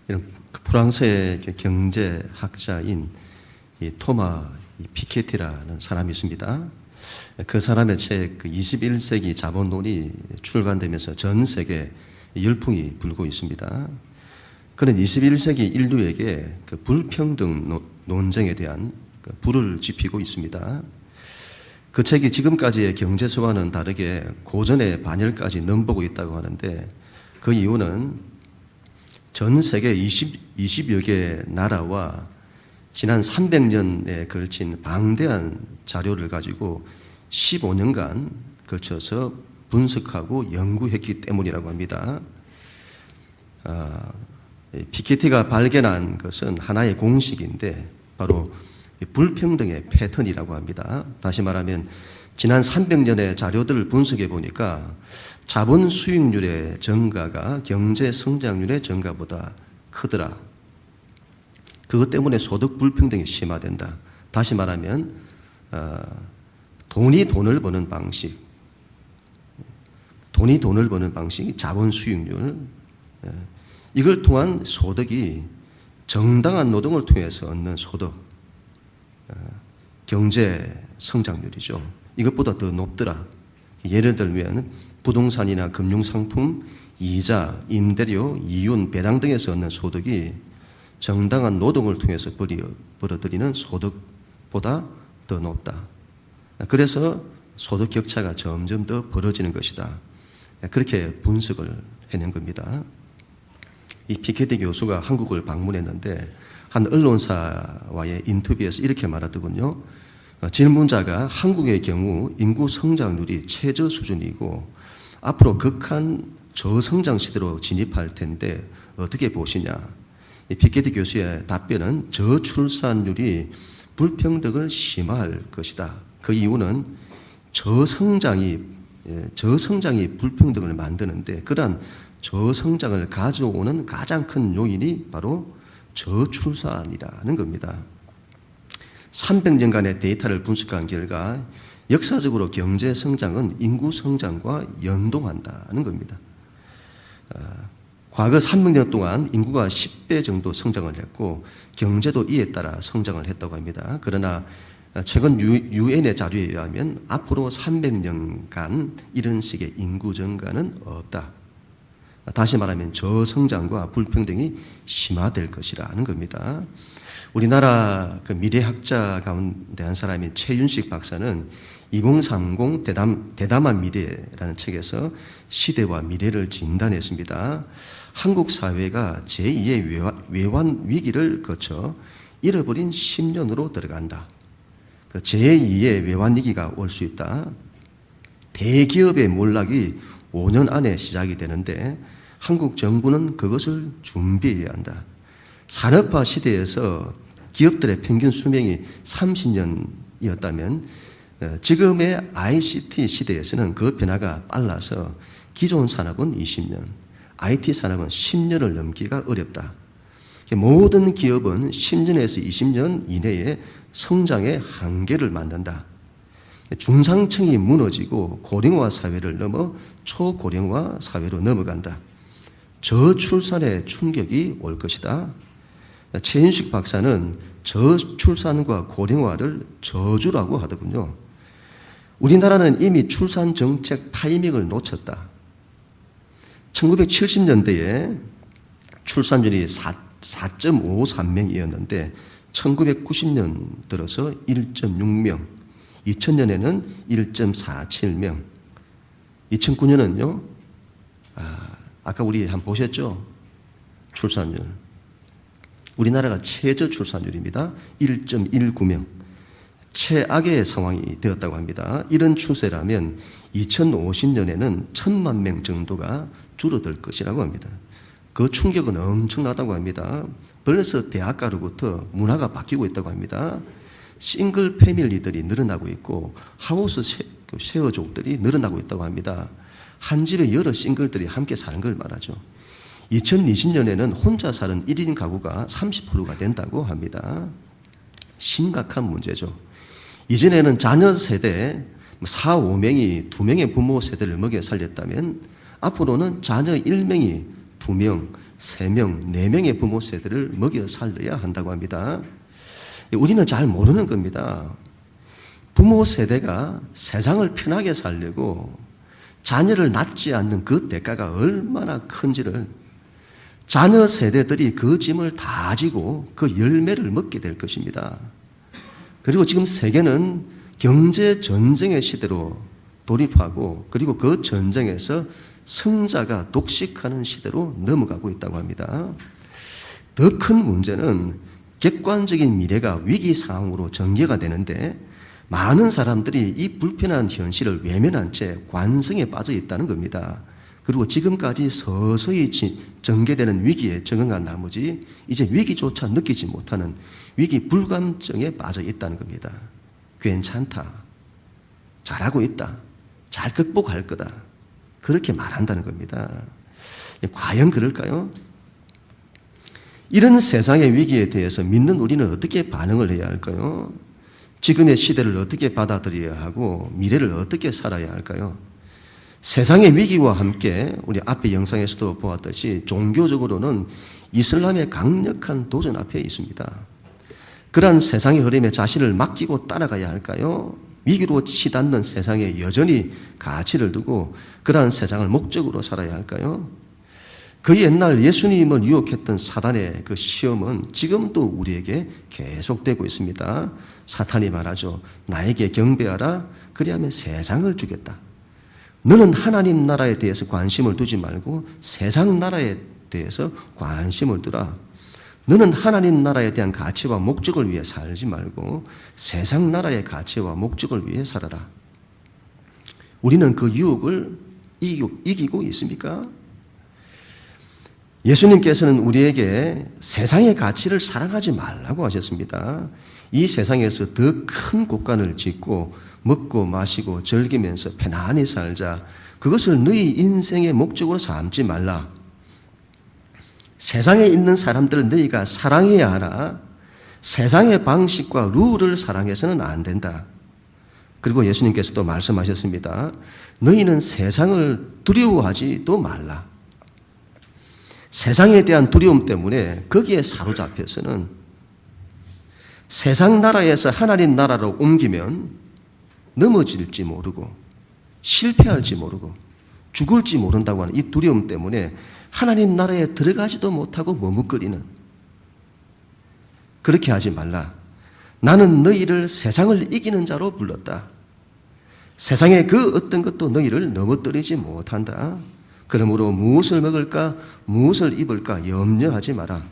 이런 프랑스의 경제학자인 토마 피케티라는 사람이 있습니다. 그 사람의 책 21세기 자본론이 출간되면서 전 세계 열풍이 불고 있습니다. 그는 21세기 인류에게 그 불평등 논쟁에 대한 불을 지피고 있습니다. 그 책이 지금까지의 경제서와는 다르게 고전의 반열까지 넘보고 있다고 하는데, 그 이유는 전 세계 20여 개 나라와 지난 300년에 걸친 방대한 자료를 가지고 15년간 걸쳐서 분석하고 연구했기 때문이라고 합니다. 피케티가 발견한 것은 하나의 공식인데 바로 불평등의 패턴이라고 합니다. 다시 말하면 지난 300년의 자료들을 분석해 보니까 자본 수익률의 증가가 경제 성장률의 증가보다 크더라. 그것 때문에 소득 불평등이 심화된다. 다시 말하면 돈이 돈을 버는 방식, 자본 수익률, 이걸 통한 소득이 정당한 노동을 통해서 얻는 소득, 경제 성장률이죠. 이것보다 더 높더라. 예를 들면 부동산이나 금융상품, 이자, 임대료, 이윤, 배당 등에서 얻는 소득이 정당한 노동을 통해서 벌어들이는 소득보다 더 높다. 그래서 소득 격차가 점점 더 벌어지는 것이다. 그렇게 분석을 해낸 겁니다. 이 피케티 교수가 한국을 방문했는데 한 언론사와의 인터뷰에서 이렇게 말하더군요. 질문자가 한국의 경우 인구 성장률이 최저 수준이고 앞으로 극한 저성장 시대로 진입할 텐데 어떻게 보시냐. 이 피케티 교수의 답변은 저출산율이 불평등을 심화할 것이다. 그 이유는 저성장이 불평등을 만드는데 그러한 저성장을 가져오는 가장 큰 요인이 바로 저출산이라는 겁니다. 300년간의 데이터를 분석한 결과 역사적으로 경제 성장은 인구 성장과 연동한다는 겁니다. 과거 300년 동안 인구가 10배 정도 성장을 했고 경제도 이에 따라 성장을 했다고 합니다. 그러나 최근 유엔의 자료에 의하면 앞으로 300년간 이런 식의 인구 증가는 없다. 다시 말하면 저성장과 불평등이 심화될 것이라는 겁니다. 우리나라 그 미래학자 가운데 한 사람인 최윤식 박사는 2030 대담한 미래라는 책에서 시대와 미래를 진단했습니다. 한국 사회가 제2의 외환 위기를 거쳐 잃어버린 10년으로 들어간다. 그 제2의 외환 위기가 올 수 있다. 대기업의 몰락이 5년 안에 시작이 되는데 한국 정부는 그것을 준비해야 한다. 산업화 시대에서 기업들의 평균 수명이 30년이었다면 지금의 ICT 시대에서는 그 변화가 빨라서 기존 산업은 20년, IT 산업은 10년을 넘기가 어렵다. 모든 기업은 10년에서 20년 이내에 성장의 한계를 만든다. 중상층이 무너지고 고령화 사회를 넘어 초고령화 사회로 넘어간다. 저출산의 충격이 올 것이다. 최윤식 박사는 저출산과 고령화를 저주라고 하더군요. 우리나라는 이미 출산 정책 타이밍을 놓쳤다. 1970년대에 출산율이 4.53명이었는데 1990년 들어서 1.6명, 2000년에는 1.47명, 2009년은요, 아까 우리 한번 보셨죠? 출산율. 우리나라가 최저 출산율입니다. 1.19명. 최악의 상황이 되었다고 합니다. 이런 추세라면 2050년에는 1000만 명 정도가 줄어들 것이라고 합니다. 그 충격은 엄청나다고 합니다. 벌써 대학가로부터 문화가 바뀌고 있다고 합니다. 싱글 패밀리들이 늘어나고 있고 하우스 쉐어족들이 늘어나고 있다고 합니다. 한 집에 여러 싱글들이 함께 사는 걸 말하죠. 2020년에는 혼자 사는 1인 가구가 30%가 된다고 합니다. 심각한 문제죠. 이전에는 자녀 세대 4, 5명이 2명의 부모 세대를 먹여 살렸다면 앞으로는 자녀 1명이 2명, 3명, 4명의 부모 세대를 먹여 살려야 한다고 합니다. 우리는 잘 모르는 겁니다. 부모 세대가 세상을 편하게 살려고 자녀를 낳지 않는 그 대가가 얼마나 큰지를, 자녀 세대들이 그 짐을 다 지고 그 열매를 먹게 될 것입니다. 그리고 지금 세계는 경제 전쟁의 시대로 돌입하고, 그리고 그 전쟁에서 승자가 독식하는 시대로 넘어가고 있다고 합니다. 더 큰 문제는 객관적인 미래가 위기 상황으로 전개가 되는데, 많은 사람들이 이 불편한 현실을 외면한 채 관성에 빠져 있다는 겁니다. 그리고 지금까지 서서히 전개되는 위기에 적응한 나머지 이제 위기조차 느끼지 못하는 위기 불감증에 빠져 있다는 겁니다. 괜찮다, 잘하고 있다, 잘 극복할 거다, 그렇게 말한다는 겁니다. 과연 그럴까요? 이런 세상의 위기에 대해서 믿는 우리는 어떻게 반응을 해야 할까요? 지금의 시대를 어떻게 받아들여야 하고 미래를 어떻게 살아야 할까요? 세상의 위기와 함께 우리 앞의 영상에서도 보았듯이 종교적으로는 이슬람의 강력한 도전 앞에 있습니다. 그러한 세상의 흐름에 자신을 맡기고 따라가야 할까요? 위기로 치닫는 세상에 여전히 가치를 두고 그러한 세상을 목적으로 살아야 할까요? 그 옛날 예수님을 유혹했던 사단의 그 시험은 지금도 우리에게 계속되고 있습니다. 사탄이 말하죠. 나에게 경배하라. 그리하면 세상을 주겠다. 너는 하나님 나라에 대해서 관심을 두지 말고 세상 나라에 대해서 관심을 두라. 너는 하나님 나라에 대한 가치와 목적을 위해 살지 말고 세상 나라의 가치와 목적을 위해 살아라. 우리는 그 유혹을 이기고 있습니까? 예수님께서는 우리에게 세상의 가치를 사랑하지 말라고 하셨습니다. 이 세상에서 더 큰 곳간을 짓고 먹고 마시고 즐기면서 편안히 살자. 그것을 너희 인생의 목적으로 삼지 말라. 세상에 있는 사람들을 너희가 사랑해야 하나 세상의 방식과 룰을 사랑해서는 안 된다. 그리고 예수님께서도 말씀하셨습니다. 너희는 세상을 두려워하지도 말라. 세상에 대한 두려움 때문에 거기에 사로잡혀서는 세상 나라에서 하나님 나라로 옮기면 넘어질지 모르고 실패할지 모르고 죽을지 모른다고 하는 이 두려움 때문에 하나님 나라에 들어가지도 못하고 머뭇거리는, 그렇게 하지 말라. 나는 너희를 세상을 이기는 자로 불렀다. 세상의 그 어떤 것도 너희를 넘어뜨리지 못한다. 그러므로 무엇을 먹을까 무엇을 입을까 염려하지 마라.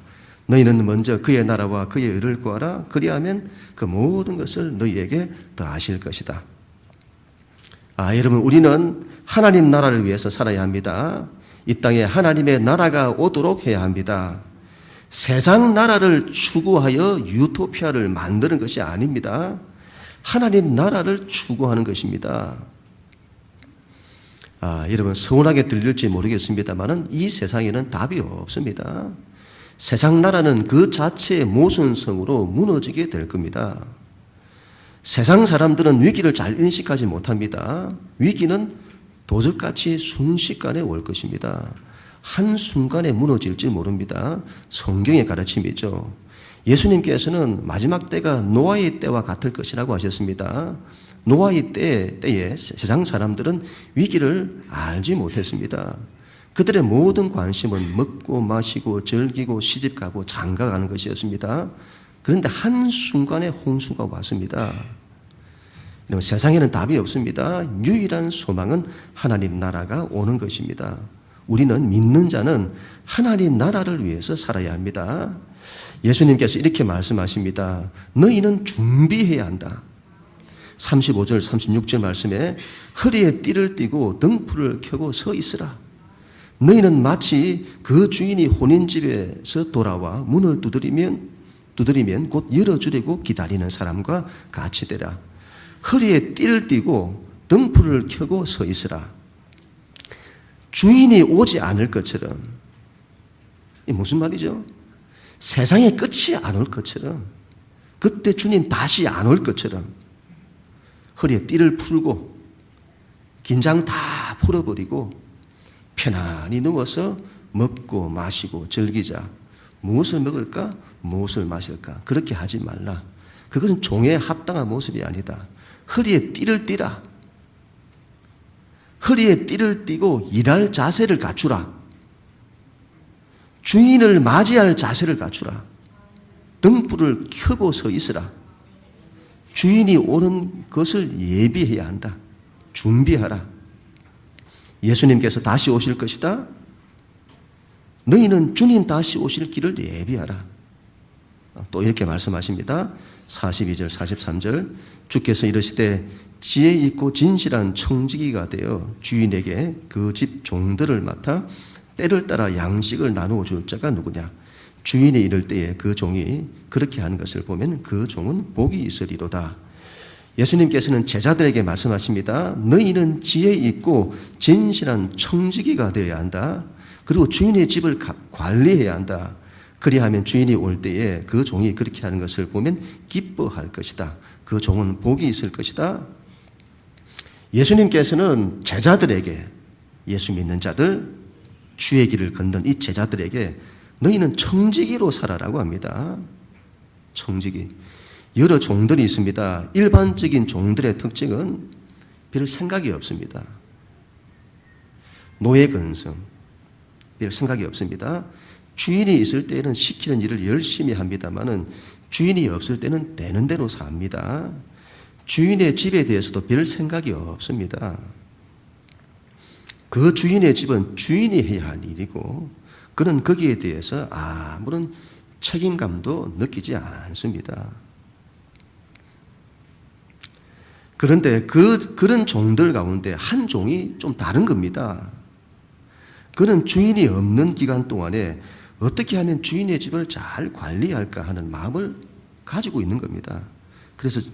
너희는 먼저 그의 나라와 그의 의를 구하라. 그리하면 그 모든 것을 너희에게 더하실 것이다. 여러분, 우리는 하나님 나라를 위해서 살아야 합니다. 이 땅에 하나님의 나라가 오도록 해야 합니다. 세상 나라를 추구하여 유토피아를 만드는 것이 아닙니다. 하나님 나라를 추구하는 것입니다. 여러분, 서운하게 들릴지 모르겠습니다만 이 세상에는 답이 없습니다. 세상 나라는 그 자체의 모순성으로 무너지게 될 겁니다. 세상 사람들은 위기를 잘 인식하지 못합니다. 위기는 도적같이 순식간에 올 것입니다. 한순간에 무너질지 모릅니다. 성경의 가르침이죠. 예수님께서는 마지막 때가 노아의 때와 같을 것이라고 하셨습니다. 노아의 때에 세상 사람들은 위기를 알지 못했습니다. 그들의 모든 관심은 먹고 마시고 즐기고 시집가고 장가가는 것이었습니다. 그런데 한순간에 홍수가 왔습니다. 세상에는 답이 없습니다. 유일한 소망은 하나님 나라가 오는 것입니다. 우리는 믿는 자는 하나님 나라를 위해서 살아야 합니다. 예수님께서 이렇게 말씀하십니다. 너희는 준비해야 한다. 35절 36절 말씀에 허리에 띠를 띠고 등불을 켜고 서 있으라. 너희는 마치 그 주인이 혼인집에서 돌아와 문을 두드리면 곧 열어주려고 기다리는 사람과 같이 되라. 허리에 띠를 띠고 등불을 켜고 서 있으라. 주인이 오지 않을 것처럼, 이게 무슨 말이죠? 세상의 끝이 안 올 것처럼, 그때 주님 다시 안 올 것처럼 허리에 띠를 풀고 긴장 다 풀어버리고 편안히 누워서 먹고 마시고 즐기자. 무엇을 먹을까? 무엇을 마실까? 그렇게 하지 말라. 그것은 종에 합당한 모습이 아니다. 허리에 띠를 띠라. 허리에 띠를 띠고 일할 자세를 갖추라. 주인을 맞이할 자세를 갖추라. 등불을 켜고 서 있으라. 주인이 오는 것을 예비해야 한다. 준비하라. 예수님께서 다시 오실 것이다. 너희는 주님 다시 오실 길을 예비하라. 또 이렇게 말씀하십니다. 42절 43절 주께서 이르시되 지혜 있고 진실한 청지기가 되어 주인에게 그 집 종들을 맡아 때를 따라 양식을 나누어 줄 자가 누구냐. 주인이 이를 때에 그 종이 그렇게 하는 것을 보면 그 종은 복이 있으리로다. 예수님께서는 제자들에게 말씀하십니다. 너희는 지혜 있고 진실한 청지기가 되어야 한다. 그리고 주인의 집을 관리해야 한다. 그리하면 주인이 올 때에 그 종이 그렇게 하는 것을 보면 기뻐할 것이다. 그 종은 복이 있을 것이다. 예수님께서는 제자들에게, 예수 믿는 자들, 주의 길을 걷는 이 제자들에게 너희는 청지기로 살아라고 합니다. 청지기. 여러 종들이 있습니다. 일반적인 종들의 특징은 별 생각이 없습니다. 노예 근성. 별 생각이 없습니다. 주인이 있을 때는 시키는 일을 열심히 합니다만은 주인이 없을 때는 되는 대로 삽니다. 주인의 집에 대해서도 별 생각이 없습니다. 그 주인의 집은 주인이 해야 할 일이고 그는 거기에 대해서 아무런 책임감도 느끼지 않습니다. 그런데 그런 종들 가운데 한 종이 좀 다른 겁니다. 그는 주인이 없는 기간 동안에 어떻게 하면 주인의 집을 잘 관리할까 하는 마음을 가지고 있는 겁니다.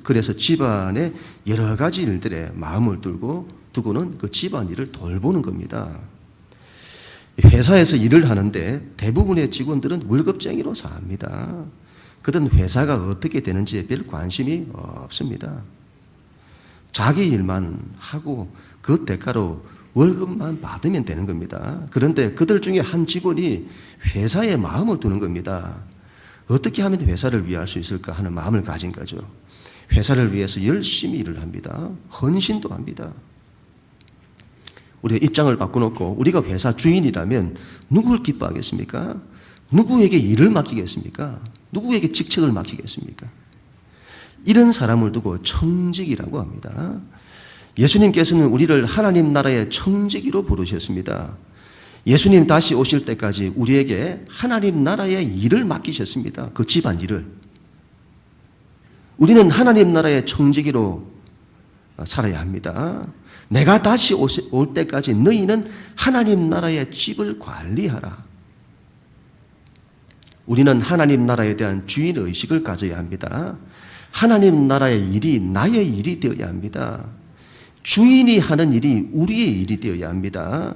그래서 집안의 여러 가지 일들에 마음을 두고는 그 집안 일을 돌보는 겁니다. 회사에서 일을 하는데 대부분의 직원들은 월급쟁이로 삽니다. 그들은 회사가 어떻게 되는지에 별 관심이 없습니다. 자기 일만 하고 그 대가로 월급만 받으면 되는 겁니다. 그런데 그들 중에 한 직원이 회사에 마음을 두는 겁니다. 어떻게 하면 회사를 위할 수 있을까 하는 마음을 가진 거죠. 회사를 위해서 열심히 일을 합니다. 헌신도 합니다. 우리가 입장을 바꿔놓고 우리가 회사 주인이라면 누구를 기뻐하겠습니까? 누구에게 일을 맡기겠습니까? 누구에게 직책을 맡기겠습니까? 이런 사람을 두고 청지기라고 합니다. 예수님께서는 우리를 하나님 나라의 청지기로 부르셨습니다. 예수님 다시 오실 때까지 우리에게 하나님 나라의 일을 맡기셨습니다. 그 집안 일을. 우리는 하나님 나라의 청지기로 살아야 합니다. 내가 다시 올 때까지 너희는 하나님 나라의 집을 관리하라. 우리는 하나님 나라에 대한 주인의식을 가져야 합니다. 하나님 나라의 일이 나의 일이 되어야 합니다. 주인이 하는 일이 우리의 일이 되어야 합니다.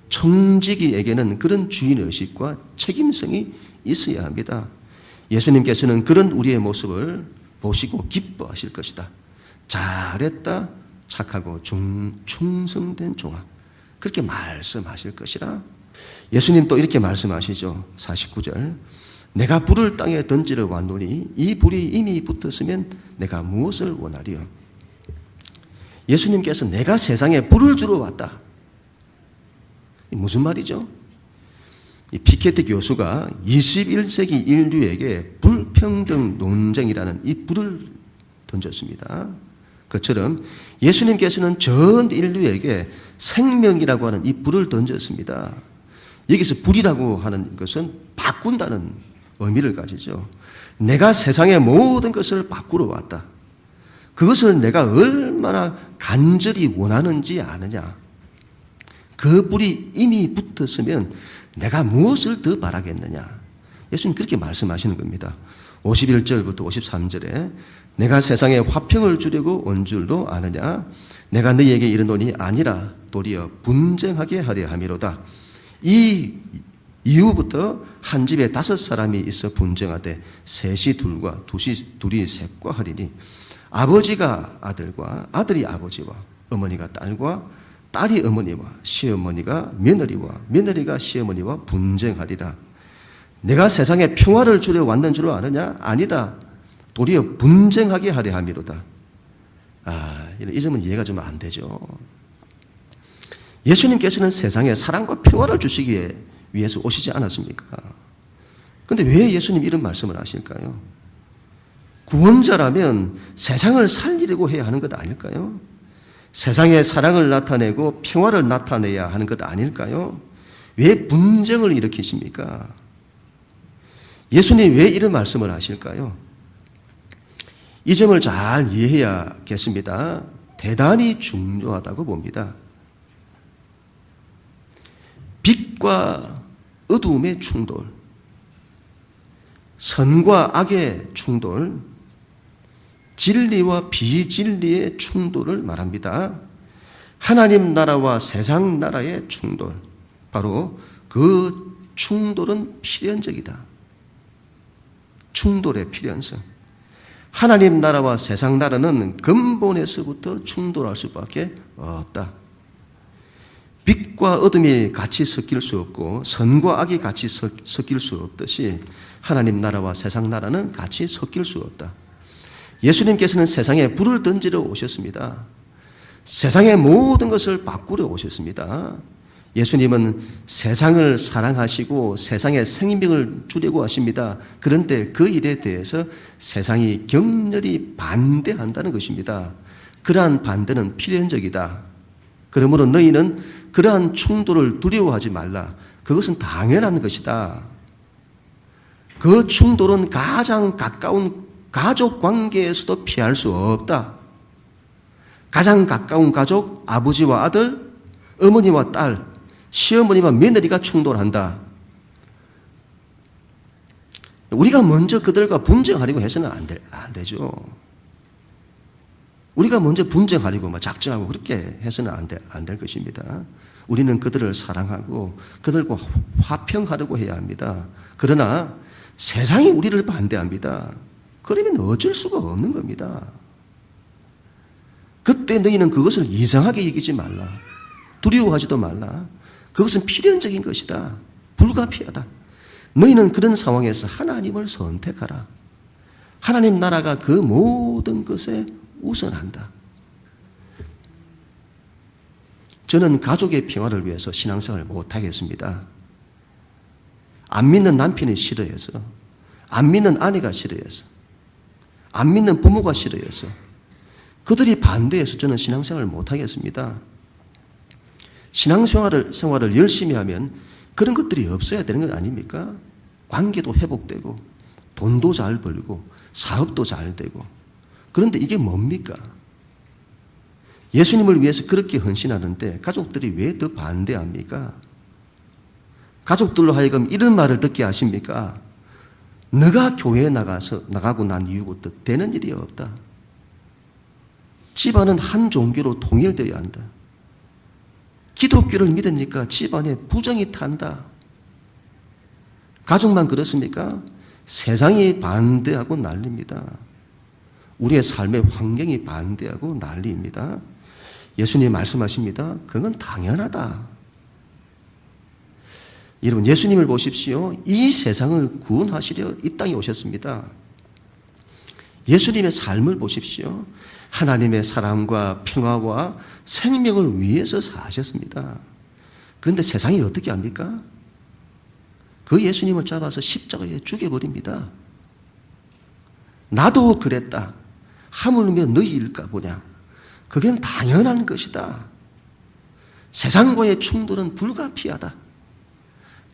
청지기에게는 그런 주인의식과 책임성이 있어야 합니다. 예수님께서는 그런 우리의 모습을 보시고 기뻐하실 것이다. 잘했다. 착하고 충성된 종아. 그렇게 말씀하실 것이라. 예수님 또 이렇게 말씀하시죠. 49절. 내가 불을 땅에 던지러 왔노니 이 불이 이미 붙었으면 내가 무엇을 원하리요. 예수님께서 내가 세상에 불을 주러 왔다. 무슨 말이죠? 이 피케티 교수가 21세기 인류에게 불평등 논쟁이라는 이 불을 던졌습니다. 그처럼 예수님께서는 전 인류에게 생명이라고 하는 이 불을 던졌습니다. 여기서 불이라고 하는 것은 바꾼다는 의미를 가지죠. 내가 세상의 모든 것을 바꾸러 왔다. 그것을 내가 얼마나 간절히 원하는지 아느냐. 그 불이 이미 붙었으면 내가 무엇을 더 바라겠느냐. 예수님 그렇게 말씀하시는 겁니다. 51절부터 53절에 내가 세상에 화평을 주려고 온 줄도 아느냐. 내가 너희에게 이르노니 아니라 도리어 분쟁하게 하려 함이로다. 이 이후부터 한 집에 5사람이 있어 분쟁하되 셋이 둘과 둘이 셋과 하리니 아버지가 아들과 아들이 아버지와 어머니가 딸과 딸이 어머니와 시어머니가 며느리와 며느리가 시어머니와 분쟁하리라. 내가 세상에 평화를 주려 왔는 줄 아느냐? 아니다. 도리어 분쟁하게 하려 함이로다. 이 점은 이해가 좀 안 되죠. 예수님께서는 세상에 사랑과 평화를 주시기 위해서 오시지 않았습니까? 그런데 왜 예수님 이런 말씀을 하실까요? 구원자라면 세상을 살리려고 해야 하는 것 아닐까요? 세상에 사랑을 나타내고 평화를 나타내야 하는 것 아닐까요? 왜 분쟁을 일으키십니까? 예수님 왜 이런 말씀을 하실까요? 이 점을 잘 이해해야겠습니다. 대단히 중요하다고 봅니다. 빛과 어두움의 충돌, 선과 악의 충돌, 진리와 비진리의 충돌을 말합니다. 하나님 나라와 세상 나라의 충돌, 바로 그 충돌은 필연적이다. 충돌의 필연성. 하나님 나라와 세상 나라는 근본에서부터 충돌할 수밖에 없다. 빛과 어둠이 같이 섞일 수 없고 선과 악이 같이 섞일 수 없듯이 하나님 나라와 세상 나라는 같이 섞일 수 없다. 예수님께서는 세상에 불을 던지러 오셨습니다. 세상의 모든 것을 바꾸려 오셨습니다. 예수님은 세상을 사랑하시고 세상에 생명을 주려고 하십니다. 그런데 그 일에 대해서 세상이 격렬히 반대한다는 것입니다. 그러한 반대는 필연적이다. 그러므로 너희는 그러한 충돌을 두려워하지 말라. 그것은 당연한 것이다. 그 충돌은 가장 가까운 가족 관계에서도 피할 수 없다. 가장 가까운 가족, 아버지와 아들, 어머니와 딸, 시어머니와 며느리가 충돌한다. 우리가 먼저 그들과 분쟁하려고 해서는 안 되죠. 우리가 먼저 분쟁하려고 작정하고 그렇게 해서는 안 될 것입니다. 우리는 그들을 사랑하고 그들과 화평하려고 해야 합니다. 그러나 세상이 우리를 반대합니다. 그러면 어쩔 수가 없는 겁니다. 그때 너희는 그것을 이상하게 여기지 말라. 두려워하지도 말라. 그것은 필연적인 것이다. 불가피하다. 너희는 그런 상황에서 하나님을 선택하라. 하나님 나라가 그 모든 것에 우선한다. 저는 가족의 평화를 위해서 신앙생활을 못하겠습니다. 안 믿는 남편이 싫어해서, 안 믿는 아내가 싫어해서, 안 믿는 부모가 싫어해서, 그들이 반대해서 저는 신앙생활을 못하겠습니다. 신앙생활을 열심히 하면 그런 것들이 없어야 되는 것 아닙니까? 관계도 회복되고 돈도 잘 벌고 사업도 잘 되고. 그런데 이게 뭡니까? 예수님을 위해서 그렇게 헌신하는데 가족들이 왜 더 반대합니까? 가족들로 하여금 이런 말을 듣게 하십니까? 너가 교회에 나가고 난 이후부터 되는 일이 없다. 집안은 한 종교로 통일되어야 한다. 기독교를 믿으니까 집안에 부정이 탄다. 가족만 그렇습니까? 세상이 반대하고 난립니다. 우리의 삶의 환경이 반대하고 난리입니다. 예수님 말씀하십니다. 그건 당연하다. 여러분, 예수님을 보십시오. 이 세상을 구원하시려 이 땅에 오셨습니다. 예수님의 삶을 보십시오. 하나님의 사랑과 평화와 생명을 위해서 사셨습니다. 그런데 세상이 어떻게 합니까? 그 예수님을 잡아서 십자가에 죽여버립니다. 나도 그랬다. 하물며 너희일까 보냐. 그건 당연한 것이다. 세상과의 충돌은 불가피하다.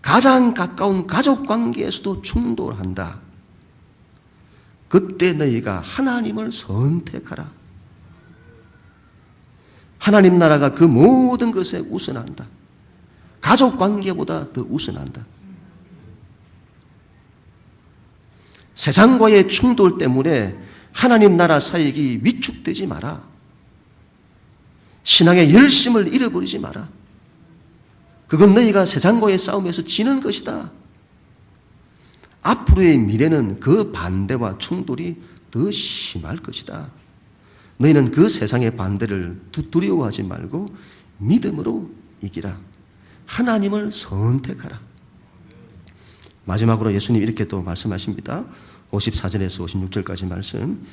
가장 가까운 가족 관계에서도 충돌한다. 그때 너희가 하나님을 선택하라. 하나님 나라가 그 모든 것에 우선한다. 가족 관계보다 더 우선한다. 세상과의 충돌 때문에 하나님 나라 사역이 위축되지 마라. 신앙의 열심을 잃어버리지 마라. 그건 너희가 세상과의 싸움에서 지는 것이다. 앞으로의 미래는 그 반대와 충돌이 더 심할 것이다. 너희는 그 세상의 반대를 두려워하지 말고 믿음으로 이기라. 하나님을 선택하라. 마지막으로 예수님 이렇게 또 말씀하십니다. 54절에서 56절까지 말씀.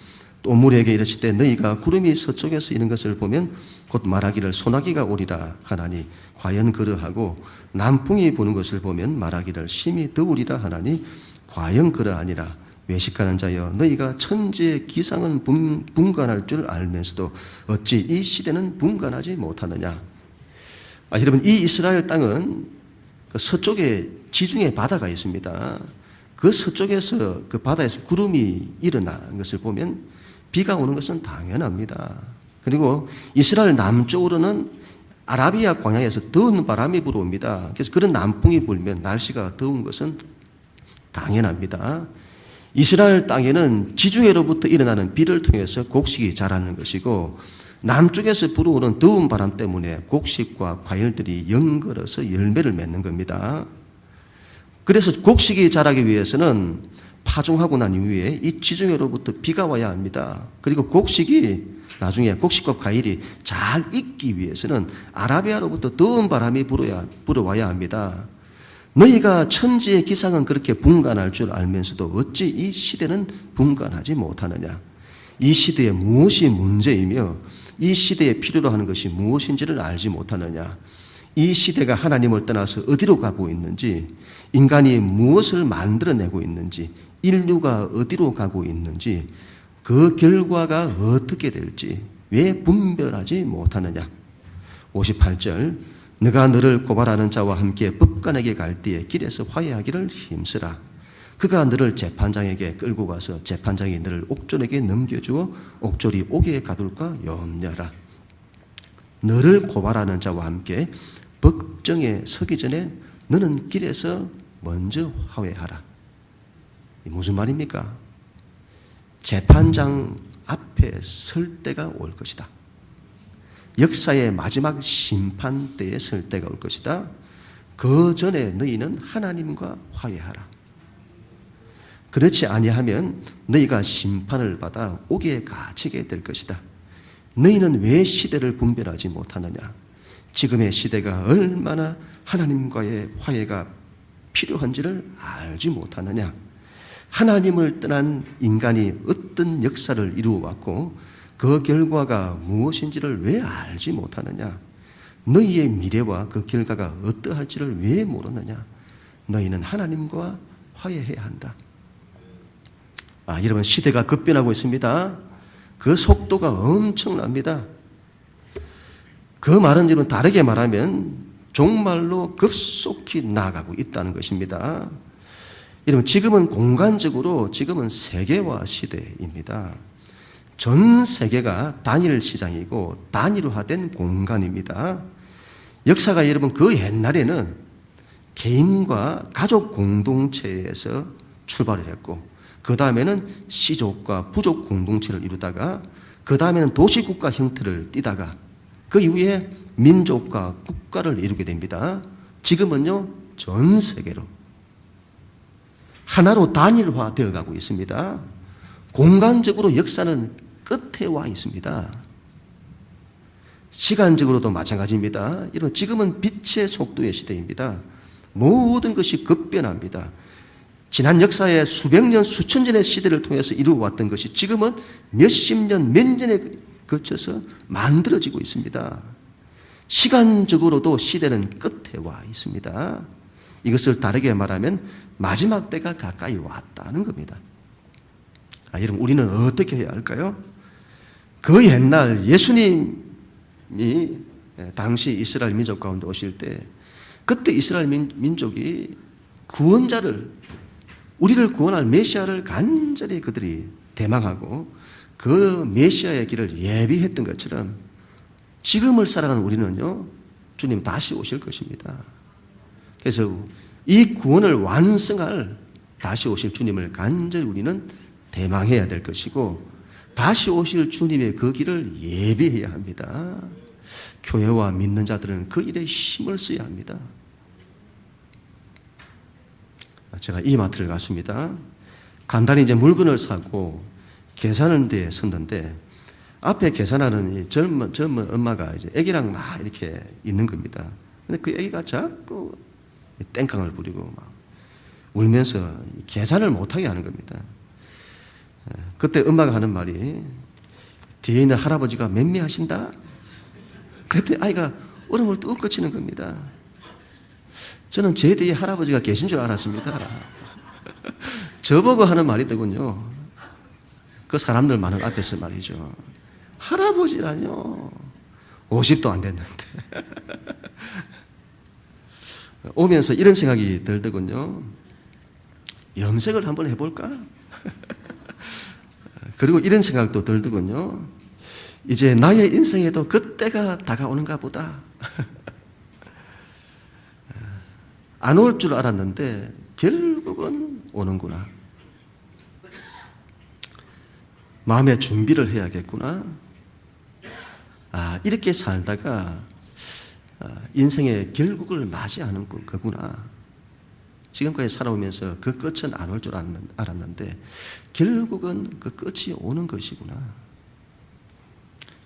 또 무리에게 이르시되 너희가 구름이 서쪽에서 이는 것을 보면 곧 말하기를 소나기가 오리라 하나니 과연 그러하고 남풍이 부는 것을 보면 말하기를 심히 더우리라 하나니 과연 그러하니라. 외식하는 자여 너희가 천지의 기상은 분간할 줄 알면서도 어찌 이 시대는 분간하지 못하느냐. 여러분, 이 이스라엘 땅은 그 서쪽에 지중해 바다가 있습니다. 그 서쪽에서 그 바다에서 구름이 일어나는 것을 보면 비가 오는 것은 당연합니다. 그리고 이스라엘 남쪽으로는 아라비아 광야에서 더운 바람이 불어옵니다. 그래서 그런 남풍이 불면 날씨가 더운 것은 당연합니다. 이스라엘 땅에는 지중해로부터 일어나는 비를 통해서 곡식이 자라는 것이고 남쪽에서 불어오는 더운 바람 때문에 곡식과 과일들이 연걸어서 열매를 맺는 겁니다. 그래서 곡식이 자라기 위해서는 파종하고 난 이후에 이 지중해로부터 비가 와야 합니다. 그리고 곡식이 나중에 곡식과 과일이 잘 익기 위해서는 아라비아로부터 더운 바람이 불어와야 합니다. 너희가 천지의 기상은 그렇게 분간할 줄 알면서도 어찌 이 시대는 분간하지 못하느냐. 이 시대에 무엇이 문제이며 이 시대에 필요로 하는 것이 무엇인지를 알지 못하느냐. 이 시대가 하나님을 떠나서 어디로 가고 있는지, 인간이 무엇을 만들어내고 있는지, 인류가 어디로 가고 있는지, 그 결과가 어떻게 될지 왜 분별하지 못하느냐. 58절 너가 너를 고발하는 자와 함께 법관에게 갈 때에 길에서 화해하기를 힘쓰라. 그가 너를 재판장에게 끌고 가서 재판장이 너를 옥졸에게 넘겨주어 옥졸이 옥에 가둘까 염려하라. 너를 고발하는 자와 함께 법정에 서기 전에 너는 길에서 먼저 화해하라. 무슨 말입니까? 재판장 앞에 설 때가 올 것이다. 역사의 마지막 심판 때에 설 때가 올 것이다. 그 전에 너희는 하나님과 화해하라. 그렇지 아니하면 너희가 심판을 받아 옥에 갇히게 될 것이다. 너희는 왜 시대를 분별하지 못하느냐? 지금의 시대가 얼마나 하나님과의 화해가 필요한지를 알지 못하느냐? 하나님을 떠난 인간이 어떤 역사를 이루어왔고 그 결과가 무엇인지를 왜 알지 못하느냐? 너희의 미래와 그 결과가 어떠할지를 왜 모르느냐? 너희는 하나님과 화해해야 한다. 여러분, 시대가 급변하고 있습니다. 그 속도가 엄청납니다. 그 말은 여러분 다르게 말하면 종말로 급속히 나아가고 있다는 것입니다. 여러분, 지금은 공간적으로 지금은 세계화 시대입니다. 전 세계가 단일 시장이고 단일화된 공간입니다. 역사가 여러분 그 옛날에는 개인과 가족 공동체에서 출발을 했고 그 다음에는 시족과 부족 공동체를 이루다가 그 다음에는 도시국가 형태를 띠다가 그 이후에 민족과 국가를 이루게 됩니다. 지금은요 전 세계로 하나로 단일화되어 가고 있습니다. 공간적으로 역사는 끝에 와 있습니다. 시간적으로도 마찬가지입니다. 이런 지금은 빛의 속도의 시대입니다. 모든 것이 급변합니다. 지난 역사의 수백 년, 수천 년의 시대를 통해서 이루어왔던 것이 지금은 몇십 년, 몇 년에 걸쳐서 만들어지고 있습니다. 시간적으로도 시대는 끝에 와 있습니다. 이것을 다르게 말하면 마지막 때가 가까이 왔다는 겁니다. 여러분, 우리는 어떻게 해야 할까요? 그 옛날 예수님이 당시 이스라엘 민족 가운데 오실 때 그때 이스라엘 민족이 구원자를, 우리를 구원할 메시아를 간절히 그들이 대망하고 그 메시아의 길을 예비했던 것처럼 지금을 살아가는 우리는요, 주님 다시 오실 것입니다. 그래서 이 구원을 완성할 다시 오실 주님을 간절히 우리는 대망해야 될 것이고 다시 오실 주님의 그 길을 예비해야 합니다. 교회와 믿는 자들은 그 일에 힘을 써야 합니다. 제가 이마트를 갔습니다. 간단히 이제 물건을 사고 계산하는 데에 섰는데 앞에 계산하는 이 젊은 엄마가 이제 아기랑 막 이렇게 있는 겁니다. 근데 그 아기가 자꾸 땡깡을 부리고 막 울면서 계산을 못하게 하는 겁니다. 그때 엄마가 하는 말이, 뒤에 있는 할아버지가 맴매하신다? 그때 아이가 울음을 뚝 그치는 겁니다. 저는 제 뒤에 할아버지가 계신 줄 알았습니다. 저보고 하는 말이더군요. 그 사람들 많은 앞에서 말이죠. 할아버지라뇨. 50도 안 됐는데. 오면서 이런 생각이 들더군요. 염색을 한번 해볼까? 그리고 이런 생각도 들더군요. 이제 나의 인생에도 그때가 다가오는가 보다. 안 올 줄 알았는데 결국은 오는구나. 마음의 준비를 해야겠구나. 이렇게 살다가 인생의 결국을 맞이하는 거구나. 지금까지 살아오면서 그 끝은 안 올 줄 알았는데 결국은 그 끝이 오는 것이구나.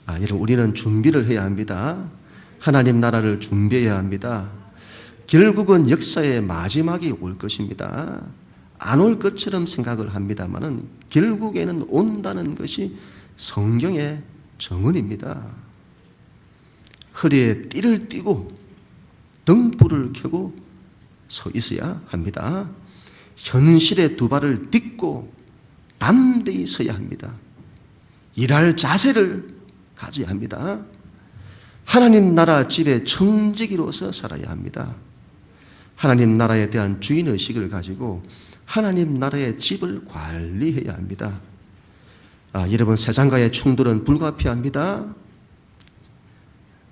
여러분, 우리는 준비를 해야 합니다. 하나님 나라를 준비해야 합니다. 결국은 역사의 마지막이 올 것입니다. 안 올 것처럼 생각을 합니다만은 결국에는 온다는 것이 성경의 정언입니다. 허리에 띠를 띠고 등불을 켜고 서 있어야 합니다. 현실의 두 발을 딛고 담대히 서야 합니다. 일할 자세를 가져야 합니다. 하나님 나라 집의 청지기로서 살아야 합니다. 하나님 나라에 대한 주인의식을 가지고 하나님 나라의 집을 관리해야 합니다. 여러분, 세상과의 충돌은 불가피합니다.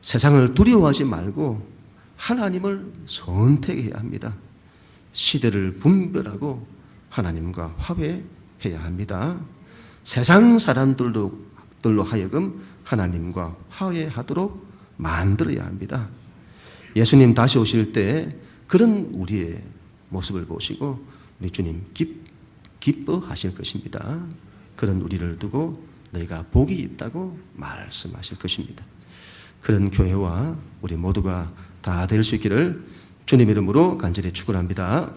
세상을 두려워하지 말고 하나님을 선택해야 합니다. 시대를 분별하고 하나님과 화해해야 합니다. 세상 사람들로 하여금 하나님과 화해하도록 만들어야 합니다. 예수님 다시 오실 때 그런 우리의 모습을 보시고 우리 주님 기뻐하실 것입니다. 그런 우리를 두고 너희가 복이 있다고 말씀하실 것입니다. 그런 교회와 우리 모두가 다 될 수 있기를 주님 이름으로 간절히 축원합니다.